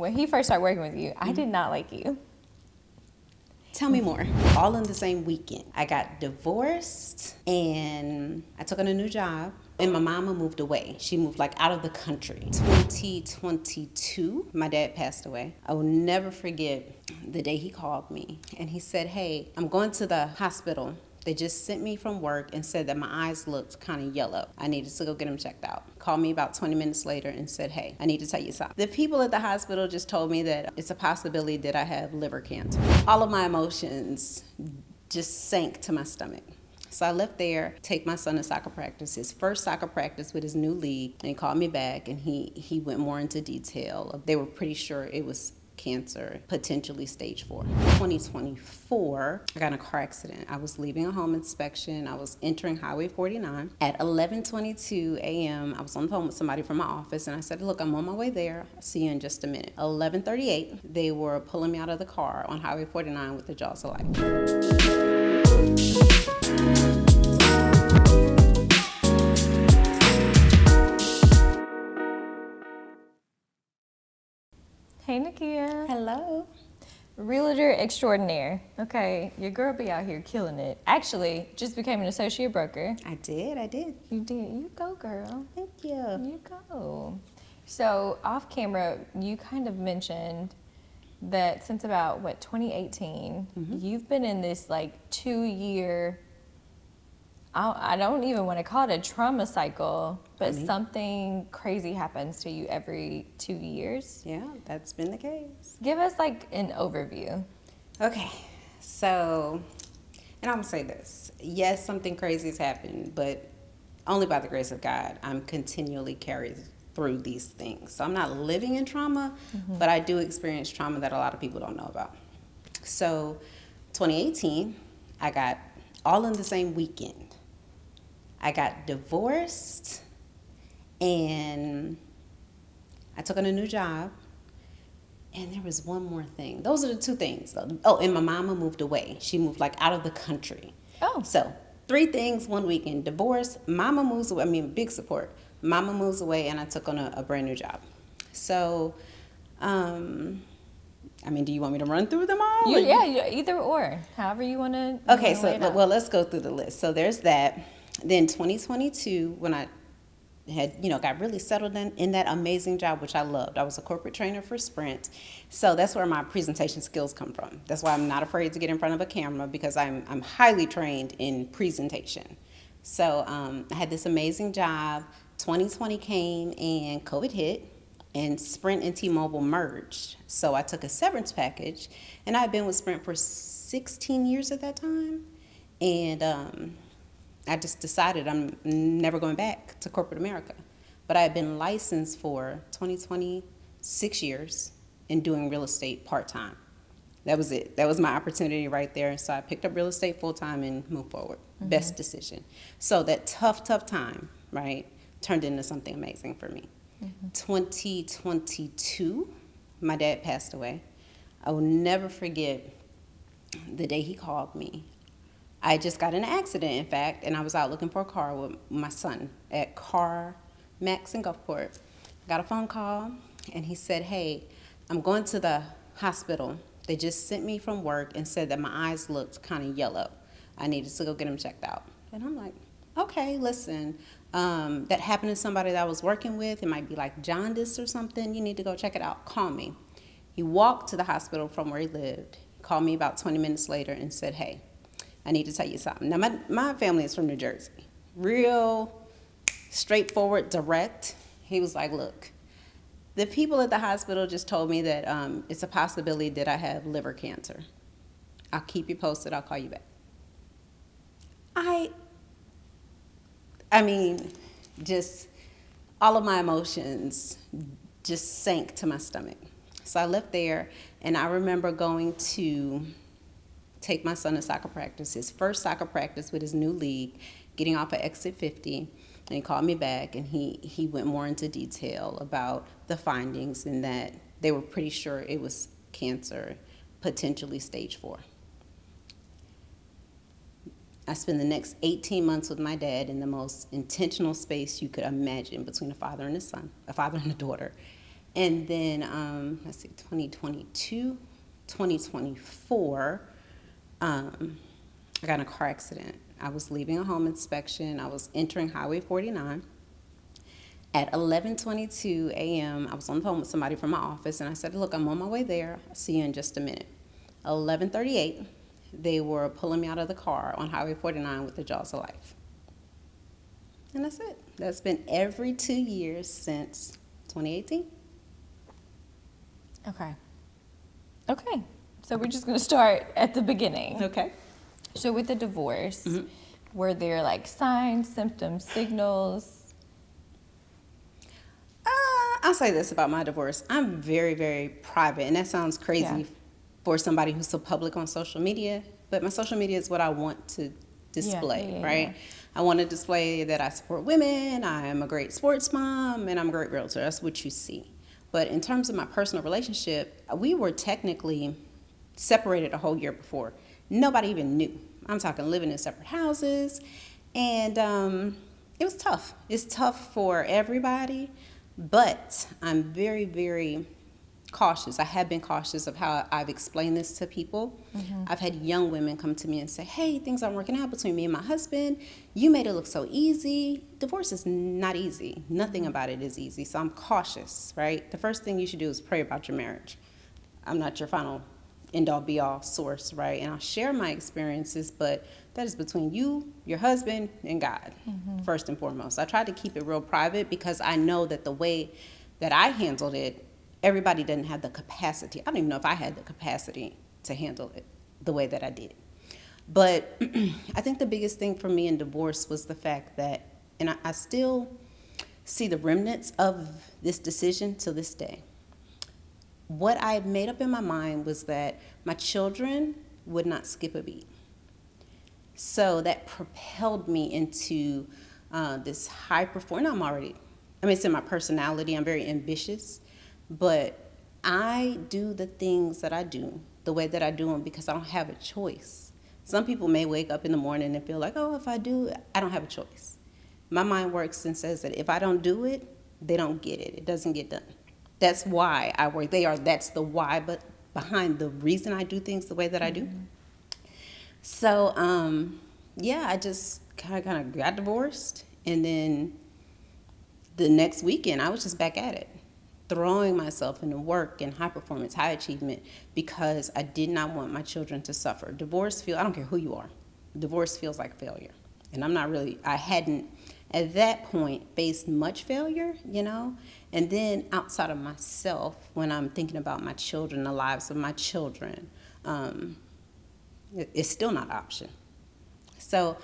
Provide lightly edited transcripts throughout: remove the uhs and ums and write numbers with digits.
when he first started working with you, I did not like you. Tell me more. All in the same weekend. I got divorced and I took on a new job. And my mama moved away. She moved like out of the country. 2022, my dad passed away. I will never forget the day he called me and he said, hey, I'm going to the hospital. They just sent me from work and said that my eyes looked kind of yellow. I needed to go get them checked out. Called me about 20 minutes later and said, hey, I need to tell you something. The people at the hospital just told me that it's a possibility that I have liver cancer. All of my emotions just sank to my stomach. So I left there, take my son to soccer practice, his first soccer practice with his new league, and he called me back and he went more into detail. They were pretty sure it was cancer, potentially stage 4. 2024, I got in a car accident. I was leaving a home inspection. I was entering Highway 49. At 11:22 a.m., I was on the phone with somebody from my office, and I said, look, I'm on my way there. I'll see you in just a minute. 11:38, they were pulling me out of the car on Highway 49 with the jaws of life. Hey, Nakia. Hello. Realtor extraordinaire. Okay, your girl be out here killing it. Actually, just became an associate broker. I did. You did. You go, girl. Thank you. You go. So, off camera, you kind of mentioned that since about, 2018, you've been in this, 2-year, I don't even want to call it a trauma cycle, but something crazy happens to you every 2 years. Yeah, that's been the case. Give us, an overview. Okay, so, and I'm gonna say this. Yes, something crazy has happened, but only by the grace of God, I'm continually carried through these things. So I'm not living in trauma, but I do experience trauma that a lot of people don't know about. So 2018, I got all in the same weekend. I got divorced and I took on a new job. And there was one more thing. Those are the two things. Oh, and my mama moved away. She moved out of the country. Oh. So 3 things one weekend. Divorce, mama moves away. Big support. Mama moves away and I took on a brand new job. So, do you want me to run through them all? Either or. However you want to. Okay, let's go through the list. So there's that. Then 2022, when I had, got really settled in that amazing job, which I loved. I was a corporate trainer for Sprint. So that's where my presentation skills come from. That's why I'm not afraid to get in front of a camera, because I'm highly trained in presentation. So I had this amazing job. 2020 came and COVID hit and Sprint and T-Mobile merged. So I took a severance package, and I had been with Sprint for 16 years at that time. And I just decided I'm never going back to corporate America. But I had been licensed for 6 years and doing real estate part-time. That was it. That was my opportunity right there. So I picked up real estate full-time and moved forward. Best decision. So that tough time, right, turned into something amazing for me. 2022, my dad passed away. I will never forget the day he called me. I just got in an accident, in fact, and I was out looking for a car with my son at Car Max in Gulfport. I got a phone call, and he said, hey, I'm going to the hospital. They just sent me from work and said that my eyes looked kind of yellow. I needed to go get them checked out. And I'm like, okay, listen, that happened to somebody that I was working with. It might be like jaundice or something. You need to go check it out. Call me. He walked to the hospital from where he lived, called me about 20 minutes later and said, hey, I need to tell you something. Now, my family is from New Jersey. Real straightforward, direct. He was like, look, the people at the hospital just told me that it's a possibility that I have liver cancer. I'll keep you posted. I'll call you back. Just all of my emotions just sank to my stomach. So I left there, and I remember going to take my son to soccer practice, his first soccer practice with his new league, getting off at exit 50, and he called me back, and he went more into detail about the findings and that they were pretty sure it was cancer, potentially stage 4. I spent the next 18 months with my dad in the most intentional space you could imagine between a father and a son, a father and a daughter. And then, let's see, 2022, 2024, I got in a car accident. I was leaving a home inspection. I was entering Highway 49. At 11:22 a.m., I was on the phone with somebody from my office, and I said, look, I'm on my way there. I'll see you in just a minute. 11:38, they were pulling me out of the car on Highway 49 with the jaws of life. And that's it. That's been every 2 years since 2018. Okay. Okay. So we're just going to start at the beginning. Okay. So with the divorce, Mm-hmm. were there like signs, symptoms, signals? I'll say this about my divorce. I'm very, very private, and that sounds crazy Yeah. for somebody who's so public on social media, but my social media is what I want to display, right? Yeah. I want to display that I support women, I am a great sports mom, and I'm a great realtor. That's what you see. But in terms of my personal relationship, we were technically separated a whole year before. Nobody even knew. I'm talking living in separate houses, and it was tough. It's tough for everybody, but I'm very, very cautious. I have been cautious of how I've explained this to people. I've had young women come to me and say, hey, things aren't working out between me and my husband. You made it look so easy. Divorce is not easy. Nothing about it is easy. So I'm cautious, right? The first thing you should do is pray about your marriage. I'm not your final end-all be-all source, right? And I'll share my experiences, but that is between you, your husband, and God, first and foremost. I tried to keep it real private because I know that the way that I handled it, everybody doesn't have the capacity. I don't even know if I had the capacity to handle it the way that I did. But I think the biggest thing for me in divorce was the fact that, and I still see the remnants of this decision to this day. What I made up in my mind was that my children would not skip a beat. So that propelled me into this high performance. It's in my personality. I'm very ambitious, but I do the things that I do the way that I do them because I don't have a choice. Some people may wake up in the morning and feel like, oh, if I do it, I don't have a choice. My mind works and says that if I don't do it, they don't get it. It doesn't get done. That's why I work. That's the why, but behind the reason I do things the way that I do. So, I just kind of got divorced, and then the next weekend I was just back at it, throwing myself into work and high performance, high achievement, because I did not want my children to suffer. I don't care who you are, divorce feels like failure. And I hadn't at that point faced much failure, and then outside of myself, when I'm thinking about my children, the lives of my children, it's still not an option. So,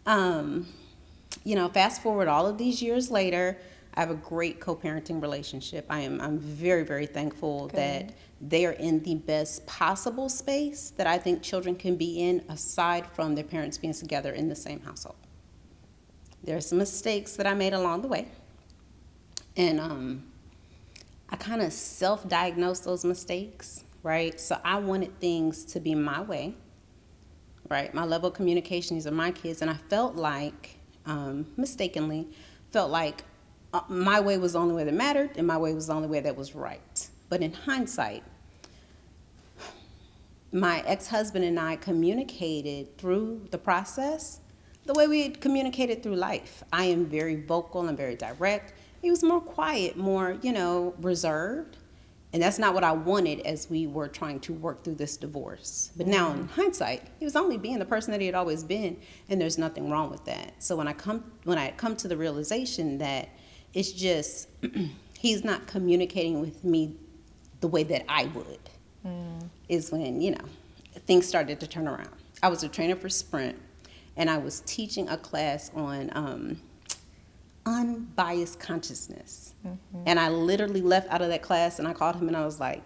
fast forward all of these years later, I have a great co-parenting relationship. I'm very, very thankful that they are in the best possible space that I think children can be in, aside from their parents being together in the same household. There are some mistakes that I made along the way, and I kind of self-diagnosed those mistakes, right? So I wanted things to be my way, right? My level of communication, these are my kids, and I felt like, mistakenly, my way was the only way that mattered, and my way was the only way that was right. But in hindsight, my ex-husband and I communicated through the process the way we had communicated through life. I am very vocal and very direct. He was more quiet, more, reserved. And that's not what I wanted as we were trying to work through this divorce. But now in hindsight, he was only being the person that he had always been, and there's nothing wrong with that. So when I come to the realization that it's just he's not communicating with me the way that I would, is when, things started to turn around. I was a trainer for Sprint, and I was teaching a class on unbiased consciousness. And I literally left out of that class, and I called him and I was like,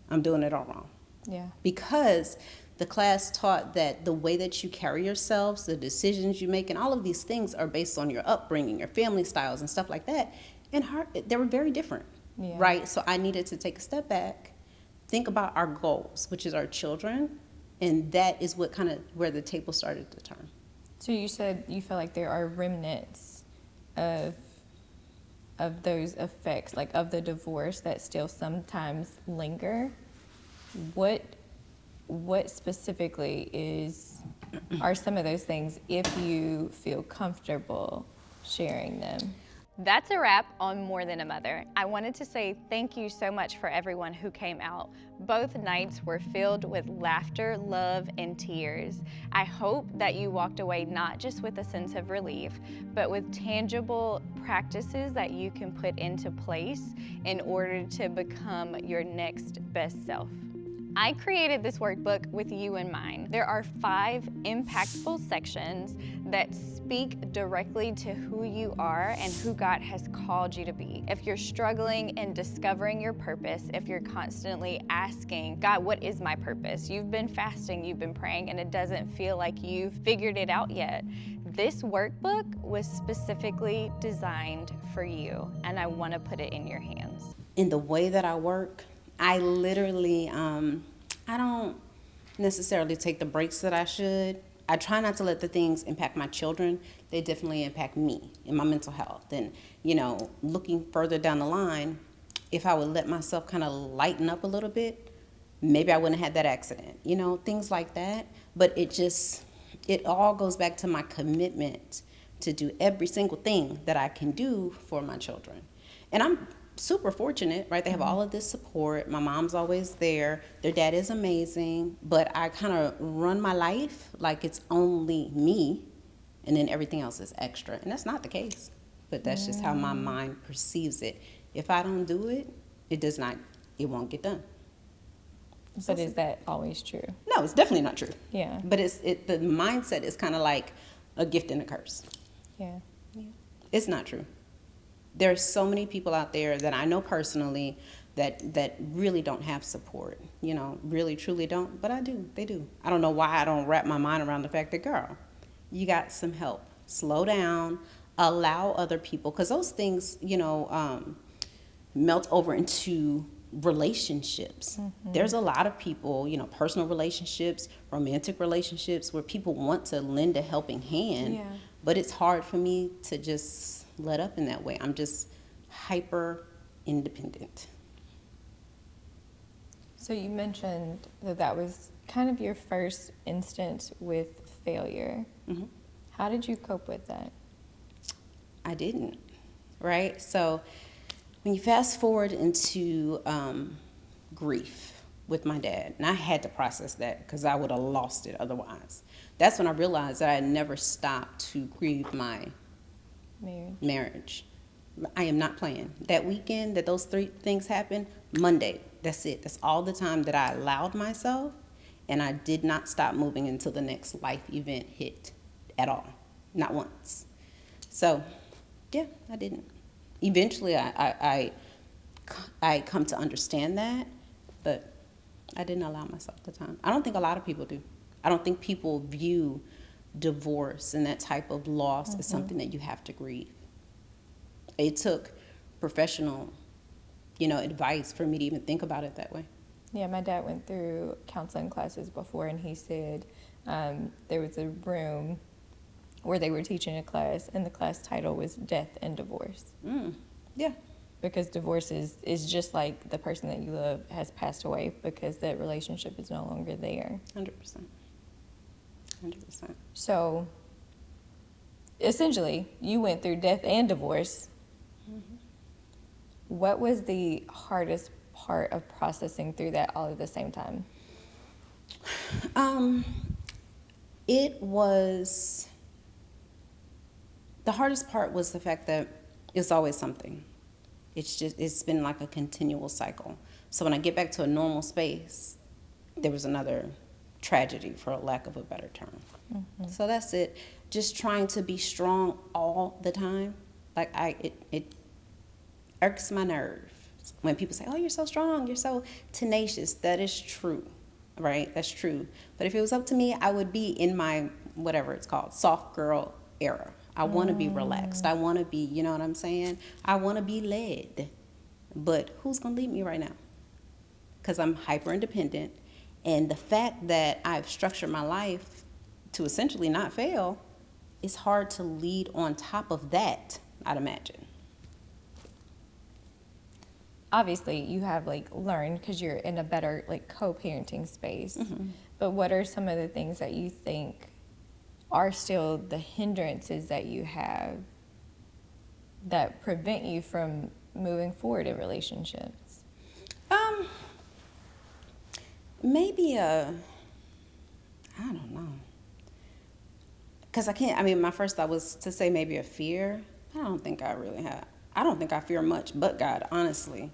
I'm doing it all wrong. Yeah. Because the class taught that the way that you carry yourselves, the decisions you make, and all of these things are based on your upbringing, your family styles, and stuff like that. And they were very different, right? So I needed to take a step back, think about our goals, which is our children, and that is where the table started to turn. So you said you feel like there are remnants of those effects, like of the divorce that still sometimes linger, what specifically are some of those things, if you feel comfortable sharing them? That's a wrap on More Than a Mother. I wanted to say thank you so much for everyone who came out. Both nights were filled with laughter, love, and tears. I hope that you walked away not just with a sense of relief, but with tangible practices that you can put into place in order to become your next best self. I created this workbook with you in mind. There are 5 impactful sections that speak directly to who you are and who God has called you to be. If you're struggling in discovering your purpose, if you're constantly asking, God, what is my purpose? You've been fasting, you've been praying, and it doesn't feel like you've figured it out yet. This workbook was specifically designed for you, and I want to put it in your hands. In the way that I work, I literally, I don't necessarily take the breaks that I should. I try not to let the things impact my children. They definitely impact me and my mental health. And, looking further down the line, if I would let myself kind of lighten up a little bit, maybe I wouldn't have had that accident, things like that. But it all goes back to my commitment to do every single thing that I can do for my children. And I'm super fortunate, right? They have all of this support. My mom's always there. Their dad is amazing, but I kind of run my life like it's only me, and then everything else is extra. And that's not the case, but that's just how my mind perceives it. If I don't do it, it won't get done. But is that always true? No, it's definitely not true. Yeah. But the mindset is kind of like a gift and a curse. Yeah. It's not true. There are so many people out there that I know personally that really don't have support, really truly don't, but I do. They do. I don't know why I don't wrap my mind around the fact that, girl, you got some help. Slow down, allow other people, because those things, melt over into relationships. Mm-hmm. There's a lot of people, personal relationships, romantic relationships, where people want to lend a helping hand, but it's hard for me to just let up in that way. I'm just hyper independent. So you mentioned that was kind of your first instance with failure. Mm-hmm. How did you cope with that? I didn't, right? So when you fast forward into grief with my dad, and I had to process that because I would have lost it otherwise. That's when I realized that I had never stopped to grieve my marriage. I am not playing. That weekend that those 3 things happened, Monday, that's it. That's all the time that I allowed myself, and I did not stop moving until the next life event hit at all. Not once. So, yeah, I didn't. Eventually, I come to understand that, but I didn't allow myself the time. I don't think a lot of people do. I don't think people view divorce and that type of loss is something that you have to grieve. It took professional, advice for me to even think about it that way. Yeah, my dad went through counseling classes before, and he said there was a room where they were teaching a class, and the class title was Death and Divorce. Yeah. Because divorce is just like the person that you love has passed away because that relationship is no longer there. 100%. So, essentially, you went through death and divorce. Mm-hmm. What was the hardest part of processing through that all at the same time? The hardest part was the fact that it's always something. It's been like a continual cycle. So when I get back to a normal space, there was another tragedy, for a lack of a better term. Mm-hmm. So that's it. Just trying to be strong all the time. Like it irks my nerve when people say, "Oh, you're so strong, you're so tenacious." That is true, right? That's true. But if it was up to me, I would be in my whatever it's called, soft girl era. I want to be relaxed. I want to be, you know what I'm saying? I want to be led. But who's going to lead me right now? Because I'm hyper independent. And the fact that I've structured my life to essentially not fail, it's hard to lead on top of that, I'd imagine. obviously you have like learned because you're in a better like co-parenting space. But what are some of the things that you think are still the hindrances that you have that prevent you from moving forward in relationships? Maybe I don't know. Because my first thought was to say maybe a fear. I don't think I really have. I don't think I fear much but God, honestly.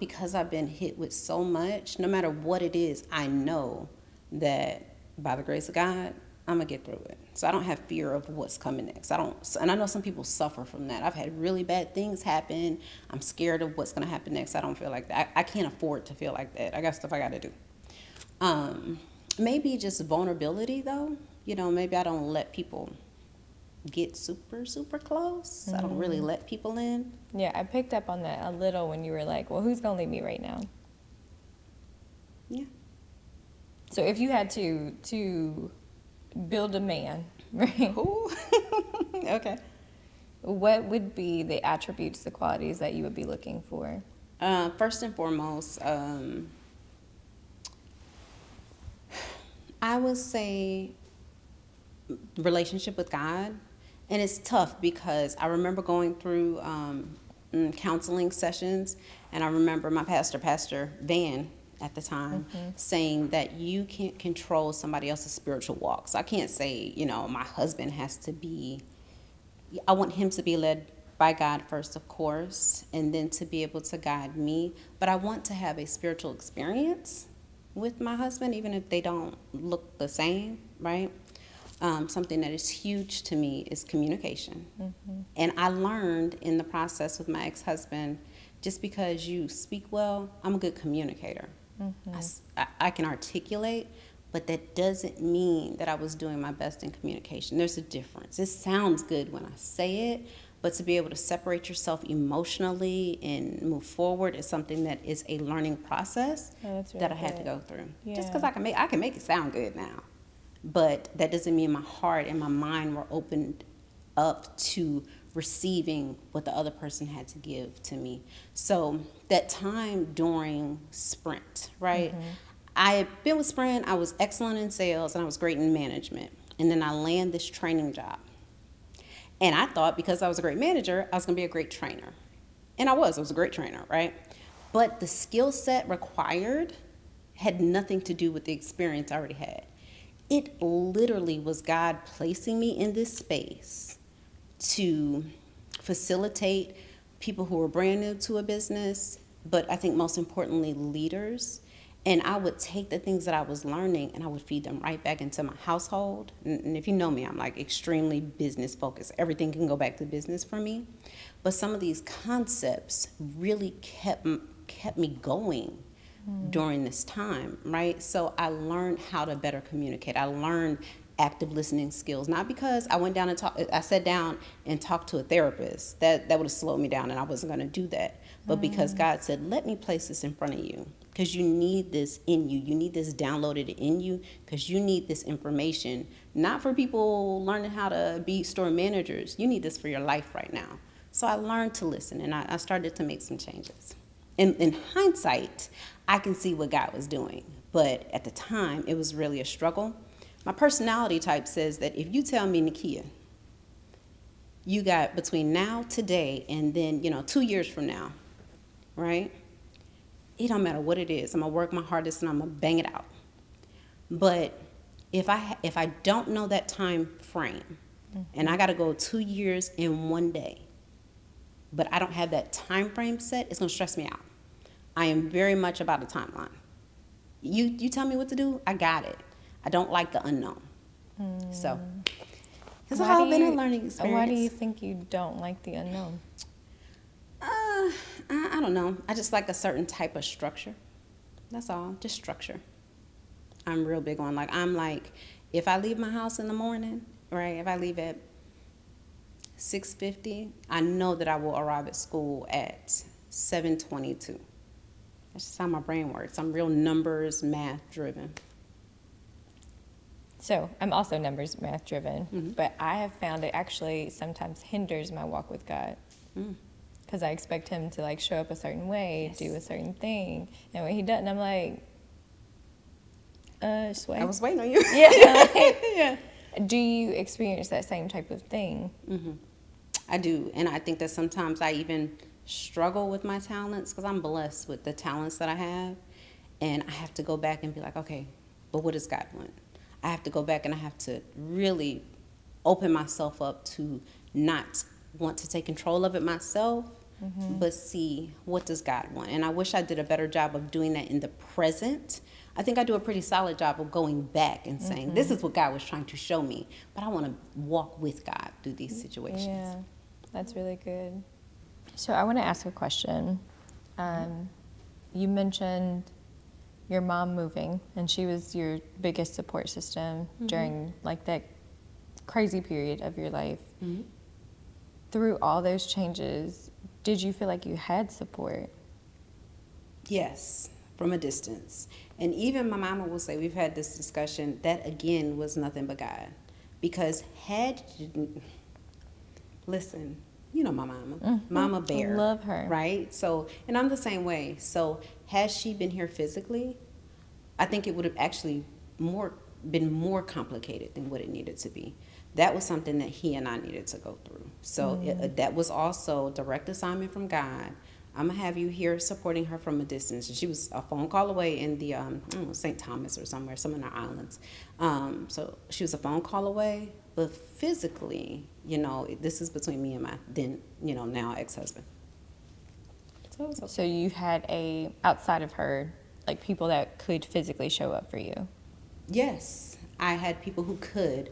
Because I've been hit with so much, no matter what it is, I know that by the grace of God, I'm going to get through it. So I don't have fear of what's coming next. And I know some people suffer from that. I've had really bad things happen. I'm scared of what's going to happen next. I don't feel like that. I can't afford to feel like that. I got stuff I got to do. Maybe just vulnerability, though. Maybe I don't let people get super, super close. I don't really let people in. Yeah, I picked up on that a little when you were like, well, who's going to leave me right now? Yeah. So if you had to build a man, right? Ooh. Okay. What would be the attributes, the qualities that you would be looking for? First and foremost, I would say relationship with God. And it's tough because I remember going through counseling sessions, and I remember my Pastor Van at the time, saying that you can't control somebody else's spiritual walk. So I can't say, my husband has to be, I want him to be led by God first, of course, and then to be able to guide me. But I want to have a spiritual experience with my husband, even if they don't look the same, right? Something that is huge to me is communication. And I learned in the process with my ex-husband, just because you speak well, I'm a good communicator. I can articulate, but that doesn't mean that I was doing my best in communication. There's a difference. It sounds good when I say it, but to be able to separate yourself emotionally and move forward is something that is a learning process that I had to go through. Yeah. Just because I can make it sound good now. But that doesn't mean my heart and my mind were opened up to receiving what the other person had to give to me. So that time during Sprint, right? I had been with Sprint, I was excellent in sales, and I was great in management. And then I landed this training job. And I thought because I was a great manager, I was going to be a great trainer. And I was a great trainer, right? But the skill set required had nothing to do with the experience I already had. It literally was God placing me in this space to facilitate people who were brand new to a business, but I think most importantly, leaders. And I would take the things that I was learning and I would feed them right back into my household. And if you know me, I'm like extremely business focused. Everything can go back to business for me. But some of these concepts really kept me going during this time, right? So I learned how to better communicate. I learned active listening skills, not because I sat down and talked to a therapist. That would have slowed me down and I wasn't going to do that. But because God said, let me place this in front of you because you need this in you. You need this downloaded in you because you need this information, not for people learning how to be store managers. You need this for your life right now. So I learned to listen and I started to make some changes. In hindsight, I can see what God was doing. But at the time, it was really a struggle. My personality type says that if you tell me, Nakia, you got between now, today, and then, 2 years from now, right? It don't matter what it is. I'm going to work my hardest and I'm going to bang it out. But if I don't know that time frame, and I got to go 2 years in 1 day, but I don't have that time frame set, it's going to stress me out. I am very much about a timeline. You tell me what to do, I got it. I don't like the unknown. So it's all been a learning experience. Why do you think you don't like the unknown? I don't know. I just like a certain type of structure. That's all, just structure. I'm real big on I'm like, if I leave my house in the morning, right, if I leave at 6:50, I know that I will arrive at school at 7:22. That's just how my brain works. I'm real numbers, math driven. So I'm also numbers, math driven, but I have found it actually sometimes hinders my walk with God. because I expect him to like show up a certain way, Yes. do a certain thing, and when he doesn't, I'm like, just wait. I was waiting on you. Yeah. Like, Yeah. do you experience that same type of thing? I do, and I think that sometimes I even struggle with my talents because I'm blessed with the talents that I have, and I have to go back and be like, okay, but what does God want? I have to go back and I have to really open myself up to not want to take control of it myself, but see what does God want. And I wish I did a better job of doing that in the present. I think I do a pretty solid job of going back and saying, this is what God was trying to show me, but I want to walk with God through these situations. Yeah, that's really good. So I want to ask a question. You mentioned your mom moving, and she was your biggest support system during like that crazy period of your life. Through all those changes, did you feel like you had support? Yes, from a distance. And even my mama will say, we've had this discussion, that again was nothing but God. Because listen, you know my mama, Mama Bear. I love her. Right? So, and I'm the same way. So, had she been here physically, I think it would have actually been more complicated than what it needed to be. That was something that he and I needed to go through. So that was also direct assignment from God. I'm going to have you here supporting her from a distance. And she was a phone call away in the St. Thomas or somewhere, some in our islands. So she was a phone call away, but physically, this is between me and my then, now ex-husband. So it was okay. So you had outside of her, like people that could physically show up for you? Yes, I had people who could.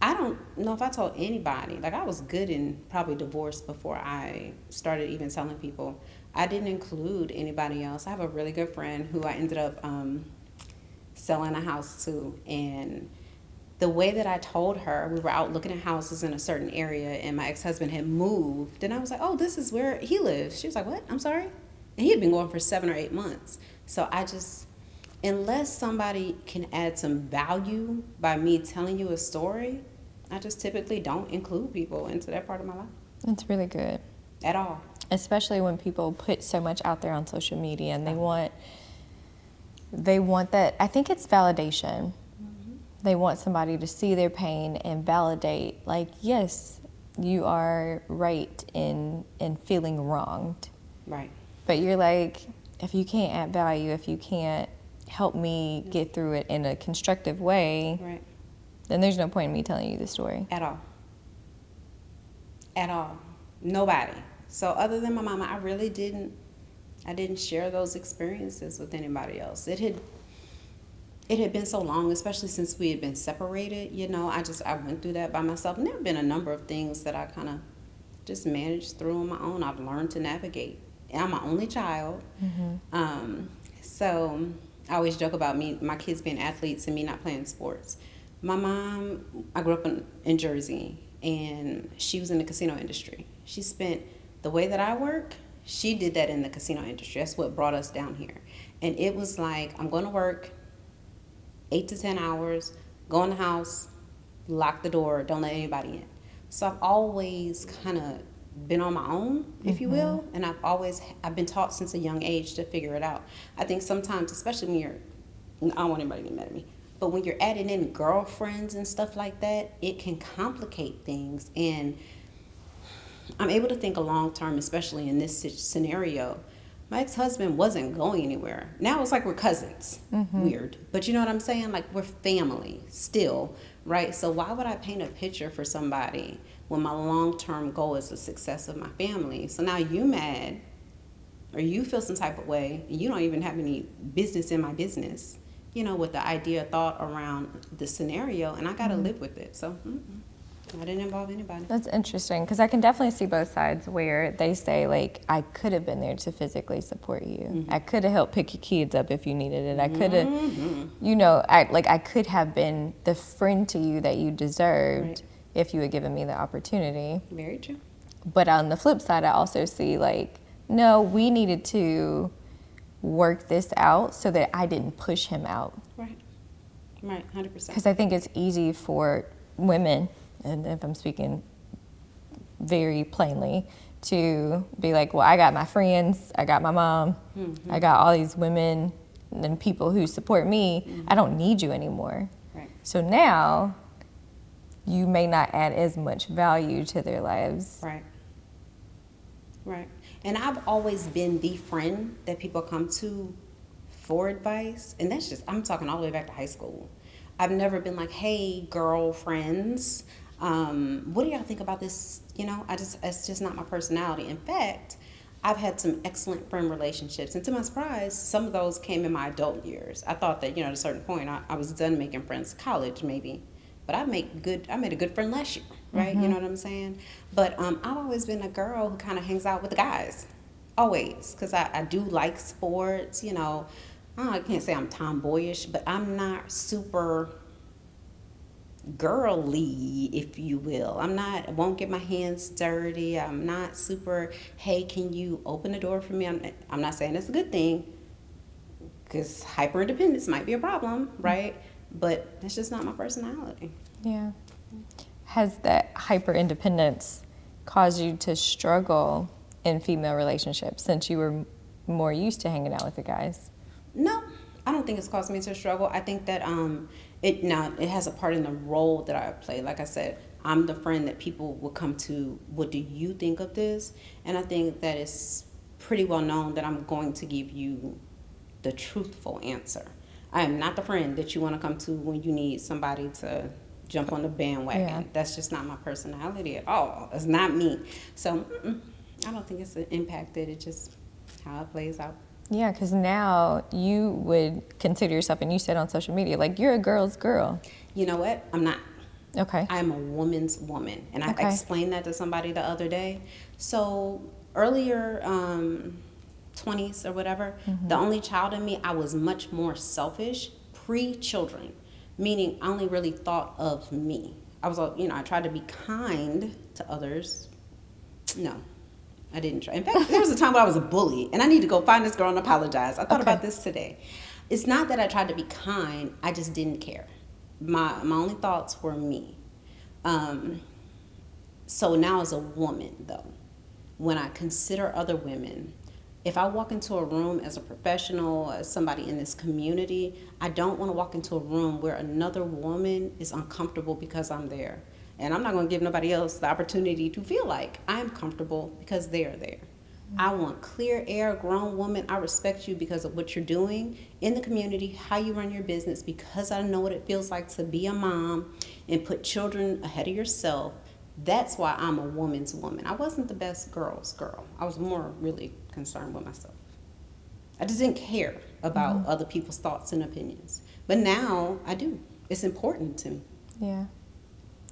I don't know if I told anybody. Like, I was good in probably divorce before I started even telling people. I didn't include anybody else. I have a really good friend who I ended up selling a house to. And the way that I told her, we were out looking at houses in a certain area, and my ex-husband had moved. And I was like, oh, this is where he lives. She was like, what? I'm sorry? And he had been going for 7 or 8 months. So unless somebody can add some value by me telling you a story, I just typically don't include people into that part of my life. That's really good. At all. Especially when people put so much out there on social media and they want that, I think it's validation. They want somebody to see their pain and validate, like, yes, you are right in feeling wronged. Right. But you're like, if you can't add value, if you can't help me get through it in a constructive way, right, then there's no point in me telling you the story. At all. At all. Nobody. So other than my mama, I really didn't share those experiences with anybody else. It had been so long, especially since we had been separated, I went through that by myself. And there have been a number of things that I kind of just managed through on my own. I've learned to navigate. I'm my only child. So I always joke about my kids being athletes and me not playing sports. My mom, I grew up in Jersey, and she was in the casino industry. She spent the way that I work, she did that in the casino industry. That's what brought us down here. And it was like, I'm going to work 8 to 10 hours, go in the house, lock the door, don't let anybody in. So I've always kind of been on my own, if you will, and I've been taught since a young age to figure it out. I think sometimes, especially when I don't want anybody to get mad at me, but when you're adding in girlfriends and stuff like that, it can complicate things. And I'm able to think long term, especially in this scenario. My ex-husband wasn't going anywhere. Now it's like we're cousins. Weird. But you know what I'm saying? Like, we're family still, right? So why would I paint a picture for somebody when my long-term goal is the success of my family? So now you mad, or you feel some type of way, and you don't even have any business in my business, with the idea, thought around the scenario, and I got to live with it. So I didn't involve anybody. That's interesting, because I can definitely see both sides where they say, like, I could have been there to physically support you. I could have helped pick your kids up if you needed it. I could have, I could have been the friend to you that you deserved if you had given me the opportunity. Very true. But on the flip side, I also see, like, no, we needed to work this out so that I didn't push him out. Right, 100%. Because I think it's easy for women, and if I'm speaking very plainly, to be like, well, I got my friends, I got my mom, I got all these women and people who support me. I don't need you anymore. Right. So now you may not add as much value to their lives. Right. Right. And I've always been the friend that people come to for advice. And that's just, I'm talking all the way back to high school. I've never been like, hey, girlfriends, what do y'all think about this? You know, it's just not my personality. In fact, I've had some excellent friend relationships. And to my surprise, some of those came in my adult years. I thought that, you know, at a certain point, I was done making friends, college maybe. But I made a good friend last year, right? You know what I'm saying? But I've always been a girl who kind of hangs out with the guys, always, because I do like sports. You know, I can't say I'm tomboyish, but I'm not super girly, if you will. I won't get my hands dirty. I'm not super, hey, can you open the door for me? I'm not saying it's a good thing, because hyper independence might be a problem, right? But that's just not my personality. Yeah. Has that hyper independence caused you to struggle in female relationships since you were more used to hanging out with the guys? No, I don't think it's caused me to struggle. I think that it has a part in the role that I play. Like I said, I'm the friend that people will come to. What do you think of this? And I think that it's pretty well known that I'm going to give you the truthful answer. I am not the friend that you want to come to when you need somebody to jump on the bandwagon. Yeah. That's just not my personality at all. It's not me. So I don't think it's impacted. It's just how it plays out. Yeah, because now you would consider yourself, and you said on social media, like, you're a girl's girl. You know what? I'm not. Okay. I'm a woman's woman. And I Okay. explained that to somebody the other day. So earlier, 20s or whatever, the only child in me, I was much more selfish pre-children, meaning I only really thought of me. I was, I tried to be kind to others. No, I didn't try. In fact, there was a time when I was a bully, and I need to go find this girl and apologize. I thought about this today. It's not that I tried to be kind, I just didn't care. My only thoughts were me. So now as a woman, though, when I consider other women, if I walk into a room as a professional, as somebody in this community, I don't want to walk into a room where another woman is uncomfortable because I'm there. And I'm not going to give nobody else the opportunity to feel like I'm comfortable because they're there. I want clear air, grown woman. I respect you because of what you're doing in the community, how you run your business, because I know what it feels like to be a mom and put children ahead of yourself. That's why I'm a woman's woman. I wasn't the best girl's girl. I was more really concerned with myself. I just didn't care about other people's thoughts and opinions. But now I do. It's important to me. Yeah.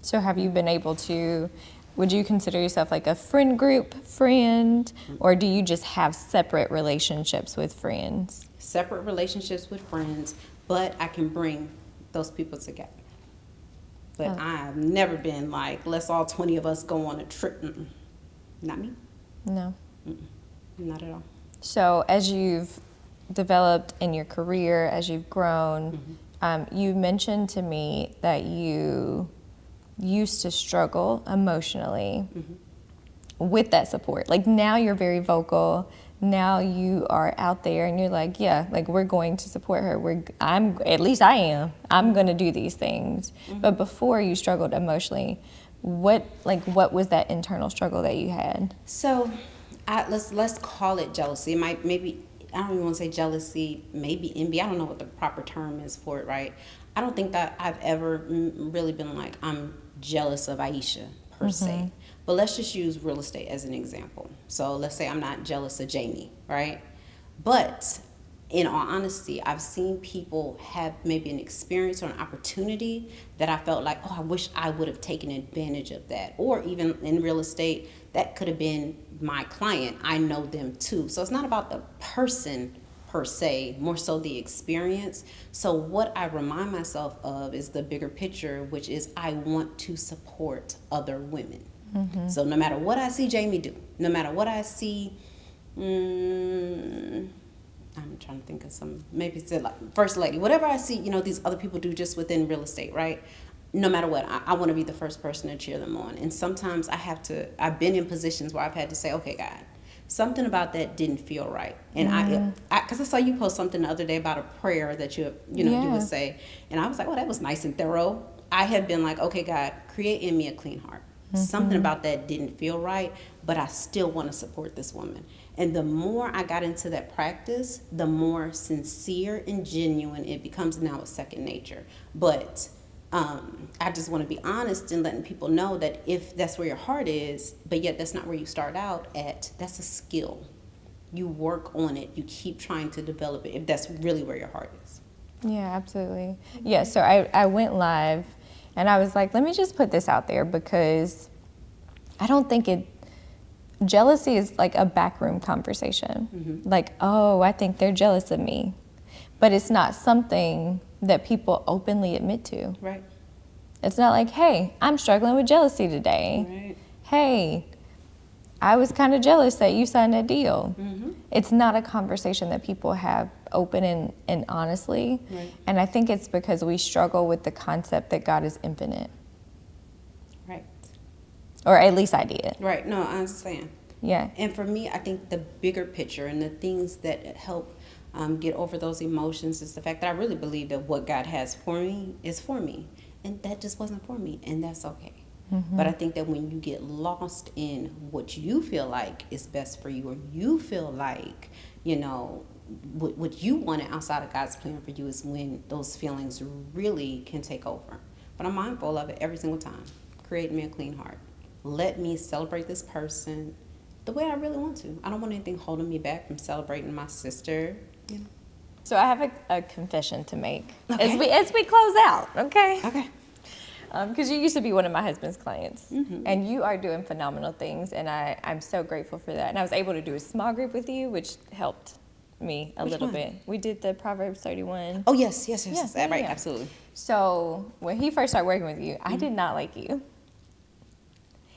So have you been able to, would you consider yourself like a friend group friend, or do you just have separate relationships with friends? Separate relationships with friends, but I can bring those people together. But I've never been like, let's all 20 of us go on a trip. Not me. No. Not at all. So as you've developed in your career, as you've grown, you mentioned to me that you used to struggle emotionally with that support. Like, now you're very vocal. Now you are out there and you're like, yeah, like, we're going to support her. At least I am. I'm going to do these things. But before, you struggled emotionally. What was that internal struggle that you had? So let's call it jealousy. Maybe I don't even want to say jealousy, maybe envy. I don't know what the proper term is for it, right? I don't think that I've ever really been like, I'm jealous of Aisha per se. But let's just use real estate as an example. So let's say I'm not jealous of Jamie, right? But in all honesty, I've seen people have maybe an experience or an opportunity that I felt like, oh, I wish I would have taken advantage of that. Or even in real estate, that could have been my client. I know them too. So it's not about the person per se, more so the experience. So what I remind myself of is the bigger picture, which is I want to support other women. So no matter what I see Jamie do, no matter what I see, I'm trying to think of some, maybe it's like First Lady, whatever I see, these other people do just within real estate, right? no matter what, I want to be the first person to cheer them on. And sometimes I've been in positions where I've had to say, okay, God, something about that didn't feel right. And because I saw you post something the other day about a prayer that you would say. And I was like, oh, that was nice and thorough. I have been like, okay, God, create in me a clean heart. Something about that didn't feel right, but I still want to support this woman. And the more I got into that practice, the more sincere and genuine it becomes. Now it's second nature. But I just want to be honest and letting people know that if that's where your heart is, but yet that's not where you start out at, that's a skill. You work on it. You keep trying to develop it if that's really where your heart is. Yeah, absolutely. Yeah, so I went live and I was like, let me just put this out there because I don't think jealousy is like a backroom conversation. Like, oh, I think they're jealous of me. But it's not something that people openly admit to. Right. It's not like, hey, I'm struggling with jealousy today. Right. Hey, I was kind of jealous that you signed that deal. It's not a conversation that people have open and honestly. Right. And I think it's because we struggle with the concept that God is infinite. Right. Or at least I did. Right. No, I understand. Yeah. And for me, I think the bigger picture and the things that help get over those emotions is the fact that I really believe that what God has for me is for me. And that just wasn't for me. And that's okay. But I think that when you get lost in what you feel like is best for you, or you feel like, what you wanted outside of God's plan for you, is when those feelings really can take over. But I'm mindful of it every single time. Create me a clean heart. Let me celebrate this person the way I really want to. I don't want anything holding me back from celebrating my sister. So I have a confession to make Okay. as we close out, okay? Okay. Because you used to be one of my husband's clients, and you are doing phenomenal things, and I'm so grateful for that. And I was able to do a small group with you, which helped me a little bit. We did the Proverbs 31. Oh, yes. Yeah, Right, yeah. absolutely. So when he first started working with you, I did not like you.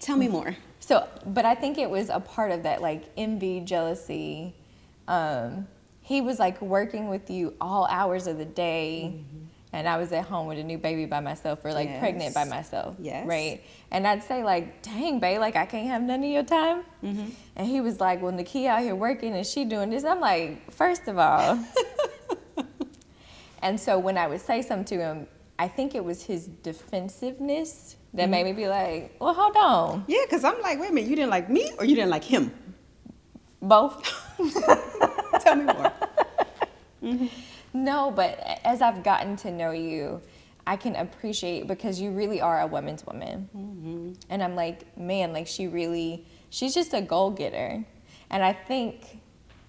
Tell me more. So, but I think it was a part of that, like, envy, jealousy. He was, like, working with you all hours of the day, and I was at home with a new baby by myself, or, like, Yes. pregnant by myself. Yes. Right? And I'd say, like, dang, babe, like, I can't have none of your time. And he was like, well, Nakia out here working, and she doing this. I'm like, first of all. And so when I would say something to him, I think it was his defensiveness that made me be like, well, hold on. Yeah, because I'm like, wait a minute, you didn't like me or you didn't like him? Both. Tell me more. No, but as I've gotten to know you, I can appreciate, because you really are a woman's woman. And I'm like, man, like she's just a goal getter. And I think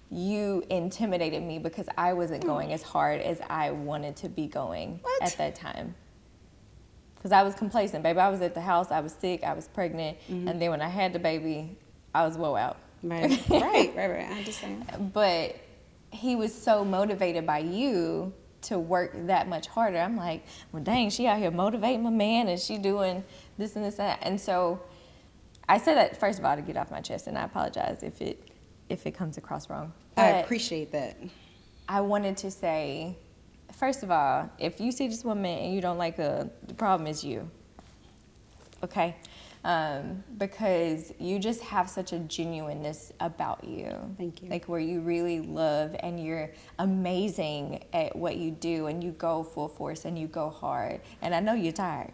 you intimidated me because I wasn't going as hard as I wanted to be going at that time. Because I was complacent, baby. I was at the house, I was sick, I was pregnant, and then when I had the baby, I was woe out. Right. I understand. But he was so motivated by you to work that much harder. I'm like, well, dang, she out here motivating my man, and she doing this and this and that. And so I said that, first of all, to get off my chest, and I apologize if it comes across wrong. I But appreciate that. I wanted to say, first of all, if you see this woman and you don't like her, the problem is you. Okay? Because you just have such a genuineness about you. Thank you. Like, where you really love, and you're amazing at what you do, and you go full force and you go hard. And I know you're tired.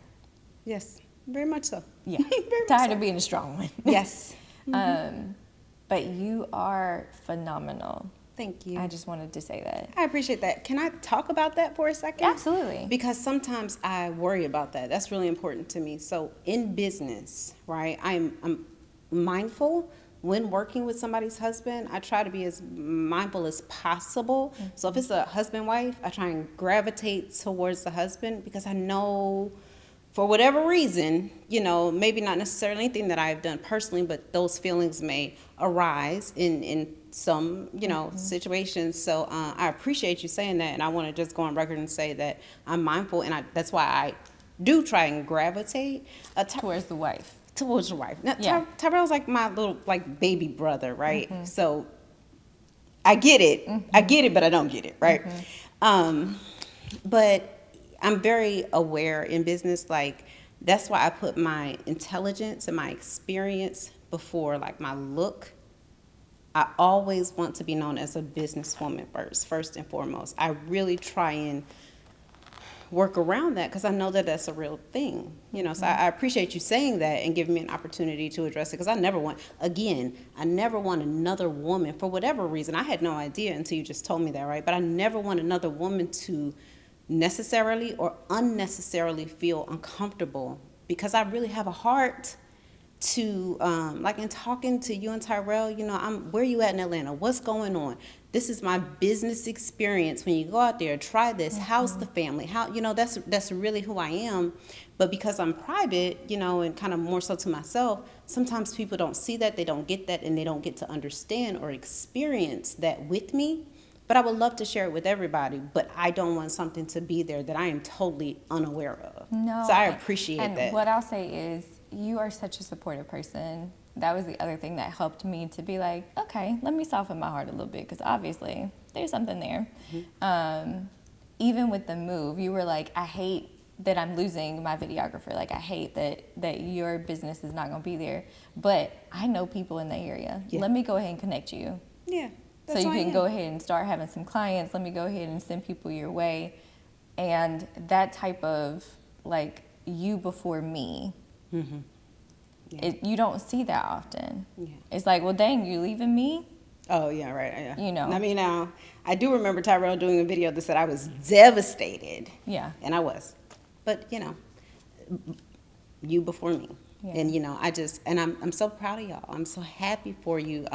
Yes, very much so. Yeah. Very Tired much so. of being a strong one. Yes. But you are phenomenal. Thank you. I just wanted to say that. I appreciate that. Can I talk about that for a second? Absolutely. Because sometimes I worry about that. That's really important to me. So in business, right, I'm mindful when working with somebody's husband. I try to be as mindful as possible. So if it's a husband-wife, I try and gravitate towards the husband, because I know for whatever reason, maybe not necessarily anything that I've done personally, but those feelings may arise in some, situations. So I appreciate you saying that, and I want to just go on record and say that I'm mindful, and that's why I do try and gravitate Towards the wife. towards your wife. Now, Yeah. Tyrell's like my little baby brother, right? So I get it. I get it, but I don't get it, right? But I'm very aware in business. Like, that's why I put my intelligence and my experience before like my look. I always want to be known as a businesswoman first and foremost. I really try and work around that because I know that that's a real thing, you know. So I appreciate you saying that and giving me an opportunity to address it, because I never want another woman, for whatever reason. I had no idea until you just told me that, right? But I never want another woman to necessarily or unnecessarily feel uncomfortable, because I really have a heart to like, in talking to you and Tyrell, you know, where you at in Atlanta? What's going on? This is my business experience. When you go out there, try this. How's the family? How, you know, that's really who I am. But because I'm private, you know, and kind of more so to myself, sometimes people don't see that, they don't get that, and they don't get to understand or experience that with me. But I would love to share it with everybody, but I don't want something to be there that I am totally unaware of. No. So I appreciate and that. And what I'll say is, you are such a supportive person. That was the other thing that helped me to be like, okay, let me soften my heart a little bit, because obviously there's something there. Even with the move, you were like, I hate that I'm losing my videographer. Like, I hate that your business is not going to be there. But I know people in the area. Yeah. Let me go ahead and connect you. Yeah. So you can go ahead and start having some clients. Let me go ahead and send people your way. And that type of, like, you before me, Yeah. you don't see that often. Yeah. It's like, well, dang, you leaving me? Oh, yeah, right. Yeah. You know. I mean, now, I do remember Tyrell doing a video that said I was devastated. Yeah. And I was. But, you know, you before me. Yeah. And, you know, I'm so proud of y'all. I'm so happy for you.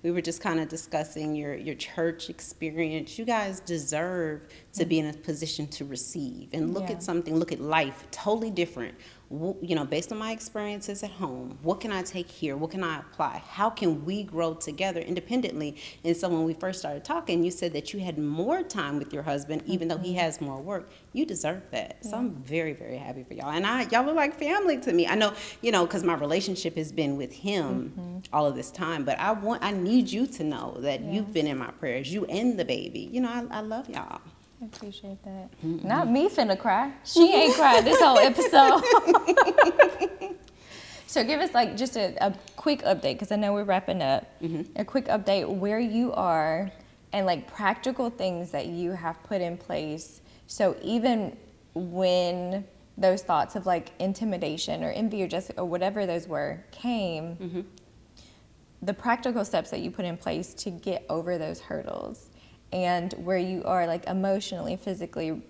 We were just kind of discussing your church experience. You guys deserve to be in a position to receive and look at life totally different. You know, based on my experiences at home, what can I take here? What can I apply? How can we grow together independently? And so when we first started talking, you said that you had more time with your husband, even though he has more work. You deserve that. So I'm very, very happy for y'all. And y'all are like family to me. I know, you know, because my relationship has been with him all of this time. But I need you to know that you've been in my prayers, you and the baby. You know, I love y'all. I appreciate that. Not me finna cry. She ain't cried this whole episode. So give us like just a quick update, because I know we're wrapping up. A quick update where you are and like practical things that you have put in place. So even when those thoughts of like intimidation or envy or just or whatever those were came, the practical steps that you put in place to get over those hurdles. And where you are like emotionally, physically,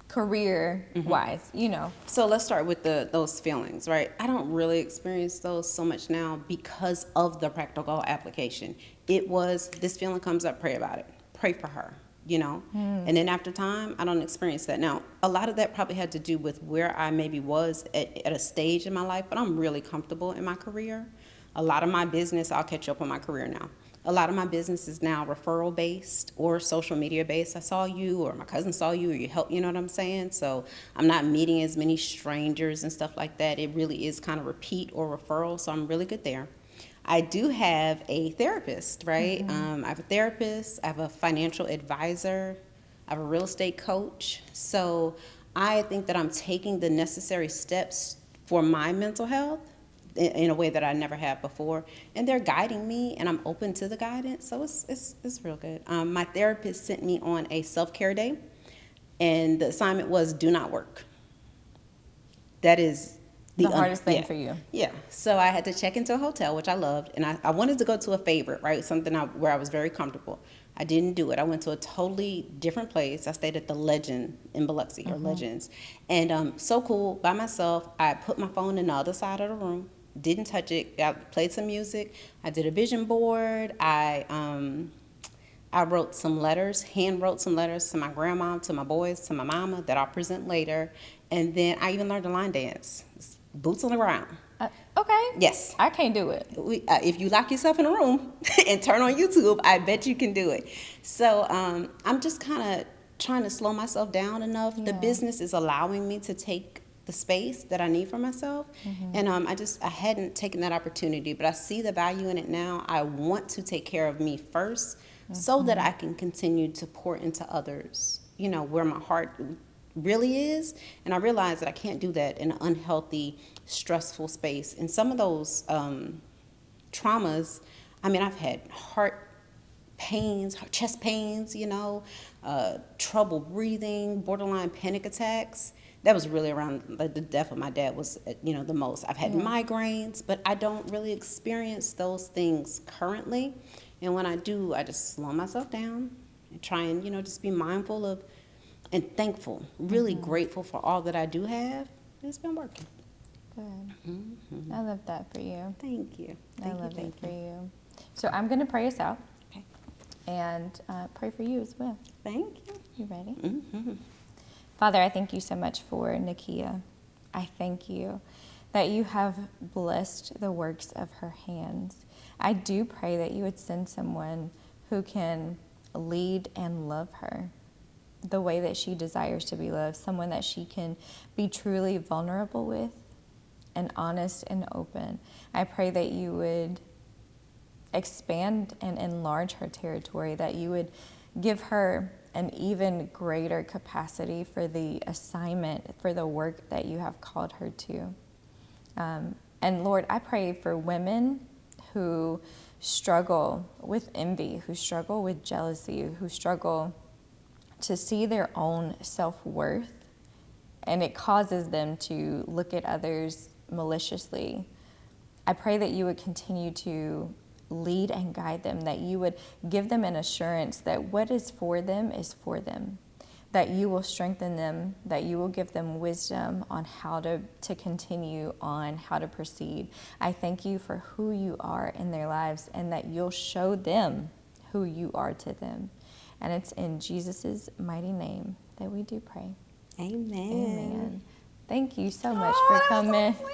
career-wise, you know. So let's start with those feelings, right? I don't really experience those so much now because of the practical application. It was, this feeling comes up, pray about it. Pray for her, you know? And then after time, I don't experience that. Now, a lot of that probably had to do with where I maybe was at a stage in my life, but I'm really comfortable in my career. A lot of my business, I'll catch up on my career now. A lot of my business is now referral based or social media based. I saw you, or my cousin saw you, or you helped, you know what I'm saying? So I'm not meeting as many strangers and stuff like that. It really is kind of repeat or referral, so I'm really good there. I do have a therapist, right? I have a therapist, I have a financial advisor, I have a real estate coach. So I think that I'm taking the necessary steps for my mental health in a way that I never have before, and they're guiding me, and I'm open to the guidance, so it's real good. My therapist sent me on a self-care day, and the assignment was do not work. That is The hardest thing for you. Yeah, so I had to check into a hotel, which I loved, and I wanted to go to a favorite, right, something where I was very comfortable. I didn't do it. I went to a totally different place. I stayed at the Legend in Biloxi, or Legends, and so cool, by myself. I put my phone in the other side of the room, didn't touch it. I played some music. I did a vision board. I wrote some letters, hand wrote some letters to my grandma, to my boys, to my mama that I'll present later. And then I even learned a line dance, boots on the ground. Okay. Yes. I can't do it. If you lock yourself in a room and turn on YouTube, I bet you can do it. So I'm just kind of trying to slow myself down enough. Yeah. The business is allowing me to take the space that I need for myself. And I hadn't taken that opportunity, but I see the value in it now. I want to take care of me first so that I can continue to pour into others, you know, where my heart really is. And I realized that I can't do that in an unhealthy, stressful space. And some of those traumas, I mean, I've had heart pains, chest pains, trouble breathing, borderline panic attacks. That was really around the death of my dad was, the most. I've had migraines, but I don't really experience those things currently. And when I do, I just slow myself down and try and, just be mindful of and thankful, really grateful for all that I do have. It's been working. Good. I love that for you. Thank you. I love it for you. So I'm going to pray us out. Okay. And pray for you as well. Thank you. You ready? Mm-hmm. Father, I thank you so much for Nakia. I thank you that you have blessed the works of her hands. I do pray that you would send someone who can lead and love her the way that she desires to be loved, someone that she can be truly vulnerable with and honest and open. I pray that you would expand and enlarge her territory, that you would give her an even greater capacity for the assignment, for the work that you have called her to. And Lord, I pray for women who struggle with envy, who struggle with jealousy, who struggle to see their own self-worth, and it causes them to look at others maliciously. I pray that you would continue to lead and guide them, that you would give them an assurance that what is for them, that you will strengthen them, that you will give them wisdom on how to continue on, how to proceed. I thank you for who you are in their lives and that you'll show them who you are to them. And it's in Jesus' mighty name that we do pray. Amen. Amen. Thank you so much for coming. So